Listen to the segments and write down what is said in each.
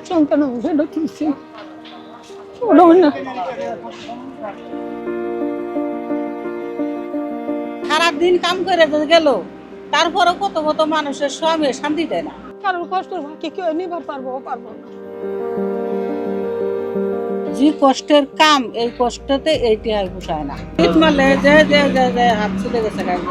সন্তান সেটা তুলছি সারাদিন কাম করে গেল, তারপরে কত কত মানুষের স্বামী শান্তি দেয় না। কারোর কষ্টের ভাগে কেউ নিবার পারবো না। যে কষ্টের কাম, এই কষ্টতে এইটি হয় পোষায় না। শীত মারলে যে যে যে যে হাত চলে গেছে গাড়ি।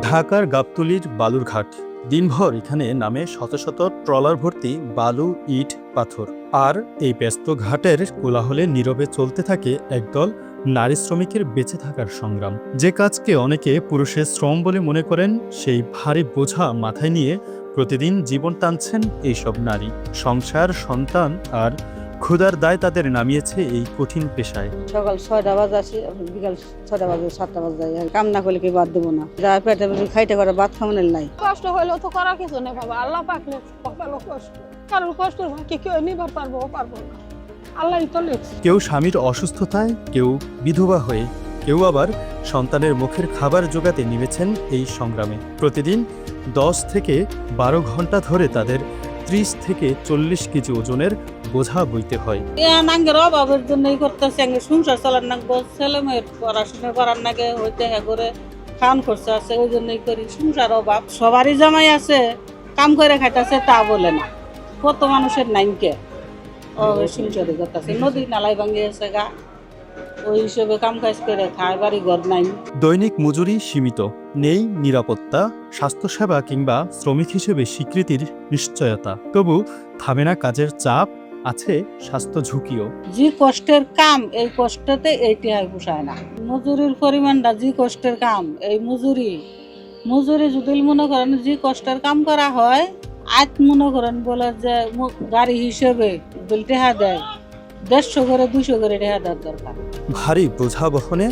ঢাকার গাবতলীর বালুরঘাট। দিনভর এখানে নামে শত শত ট্রলার ভর্তি বালু, ইট, পাথর। আর এই ব্যস্ত ঘাটের কোলাহলে নীরবে চলতে থাকে একদল নারী শ্রমিকের বেঁচে থাকার সংগ্রাম। যে কাজকে অনেকে পুরুষের শ্রম বলে মনে করেন, সেই ভারী বোঝা মাথায় নিয়ে প্রতিদিন জীবন টানছেন এইসব নারী। সংসার, সন্তান আর ক্ষুধার দায় তাদের নামিয়েছে এই কঠিন পেশায়। সকাল ৬টা বাজে আসি, বিকাল ৬টা বাজে ৭টা বাজে যাই। কাম না করলে কি বাদ দেবো না, যা পেটে খাইতে করে ভাত খাওয়ানোর নাই। কষ্ট হইলেও তো করার কিছু নেই বাবা, আল্লাহ পাকলে কপালো কষ্ট। কারোর কষ্টের ভাগে কেউ নিবার পারবো না, আল্লাহই তো লেখছে। কেউ স্বামীর অসুস্থতায়, কেউ বিধবা হয়ে, কেউ আবার সন্তানের মুখের খাবার জোগাতে নেমেছেন এই সংগ্রামে। প্রতিদিন 10 থেকে 12 ঘন্টা ধরে তাদের 30 থেকে 40 কেজি ওজনের বোঝা বইতে হয়। নাঙ্গের অভাবের জন্যই করতেছে, সংসার চালার নাগবো, ছেলে মেয়ের পড়াশোনা করার নাগে হইতে হ্যাঁ করে খাওয়ান খরচা আছে, ওই জন্যই করি। সংসার অভাব, সবারই জামাই আছে, কাম করে খাইতেছে তা বলে না। কত মানুষের নাইনকে সংসারে করতেছে, নদী নালাই ভাঙিয়েছে গা, ওই হিসেবে কাম কাজ করে খায়, বাড়ি ঘর নাই। দৈনিক মজুরি সীমিত, নেই নিরাপত্তা, স্বাস্থ্যসেবা কিংবা শ্রমিক হিসেবে স্বীকৃতির নিশ্চয়তা। তবু থামে না কাজের চাপ, আছে স্বাস্থ্য ঝুঁকিও। যে কষ্টের কাম, এই কষ্টতে এইটি হয় পোষায় না। মজুরির পরিমাণটা, যে কষ্টের কাম, এই মজুরি যদি মনে করেন যে কষ্টের কাম করা হয়, আজ মনে করেন বলে যে গাড়ি হিসেবে টেহা দেয় 150 করে 200 করে টেহা দেওয়ার দরকার। ভারী বোঝা বহনে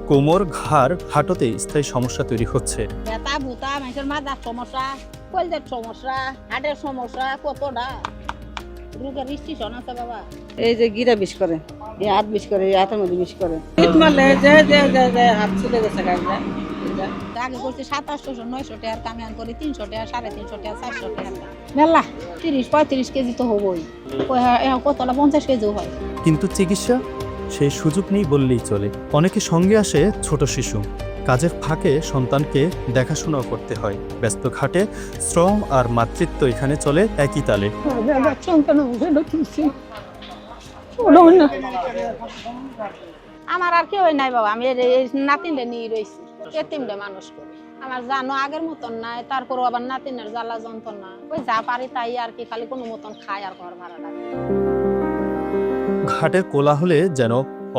কোমর, ঘাড়, হাঁটুতে স্থায়ী সমস্যা তৈরি হচ্ছে। ব্যথা ভুতা, মানুষের মাথার সমস্যা, কলজের সমস্যা, হার্টের সমস্যা, কতটা রোগের রিস্ট্রিকশন আছে বাবা। এই যে গিরা বিষ করে, এই হাত বিষ করে, এই হাতের মধ্যে বিষ করে। শীত মারলে যে যে যে যে হাত চলে গেছে গাড়ি। আগে করছি 2700 900 টাকার কামে, আন করি 300 টাকা, 350 টাকা, 400 টাকা মেলা। 30-35 কেজি তো হবই, কতটা 50 কেজিও হয়। কিন্তু চিকিৎসা, সেই সুযোগ নেই বললেই চলে। অনেকে সঙ্গে আসে ছোট শিশু, কাজের ফাঁকে সন্তানকে দেখাশোনাও করতে হয়। ব্যস্ত ঘাটে শ্রম আর মাতৃত্ব এখানে চলে একই তালে। সন্তান সেটা তুলছি আমার আর কেউ নাই বাবা, আমি এই নাতিনটা নিয়ে রয়েছি, এতিমটা মানুষ করি। আমার জানো আগের মতন নাই, তারপরও আবার নাতিনের জ্বালা যন্ত্রণা, ওই যা পারি তাই আর কি, খালি কোনো মতন খায় আর ঘর ভাড়া লাগে। ঘাটের কোলাহলে যেন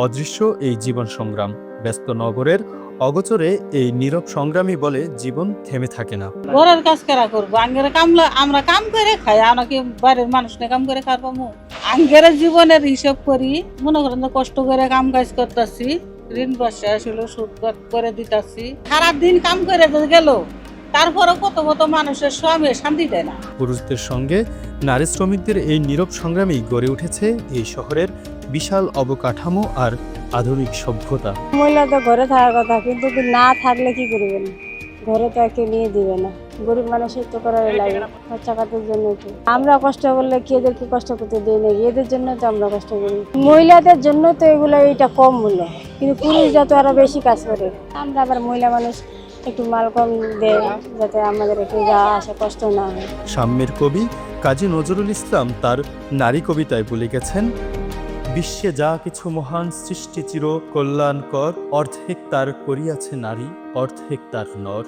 অদৃশ্য এই জীবন সংগ্রাম। ব্যস্ত নগরের অগোচরে এই নীরব সংগ্রামী বলে জীবন থেমে থাকে না। ঘরের কাজ কারা করবো, আঙ্গের কামলা আমরা কাম করে খাই, আমরা কি বাড়ির মানুষ না কাম করে খাওয়ার পাবো? আঙ্গের জীবনের হিসাব করি, মনে করেন কষ্ট করে কাম কাজ করতেছি, ঋণ পয়সা আসলে সুদ করে দিতেছি, সারাদিন কাম করে গেল, তারপরে কত কত মানুষের স্বামী শান্তি দেয় না। পুরুষদের সঙ্গে নারী শ্রমিকদের এই নীরব সংগ্রামেই গড়ে উঠেছে এই শহরের বিশাল অবকাঠামো আর আধুনিক সভ্যতা। মহিলা তো ঘরে থাকার কথা, কিন্তু না থাকলে কি করবেন, ঘরে তো কেউ নিয়ে দিবে না। গরিব মানুষের তো করার লাগে, খরচা খাতের জন্য। আমরা কষ্ট করলে কি এদেরকে কষ্ট করতে দিই না, এদের জন্য তো আমরা কষ্ট করি। মহিলাদের জন্য তো এগুলো এটা কম মূল্য, কিন্তু পুরুষরা তো আরো বেশি কাজ করে। আমরা আবার মহিলা মানুষ একটু মাল কম দেয়, যাতে আমাদের একটু যা আসে কষ্ট না হয়। সাম্যের কবি কাজী নজরুল ইসলাম তার নারী কবিতায় বলে গেছেন, বিশ্বে যা কিছু মহান সৃষ্টি চির কল্যাণকর, অর্ধেক তার করিয়াছে নারী, অর্ধেক তার নর।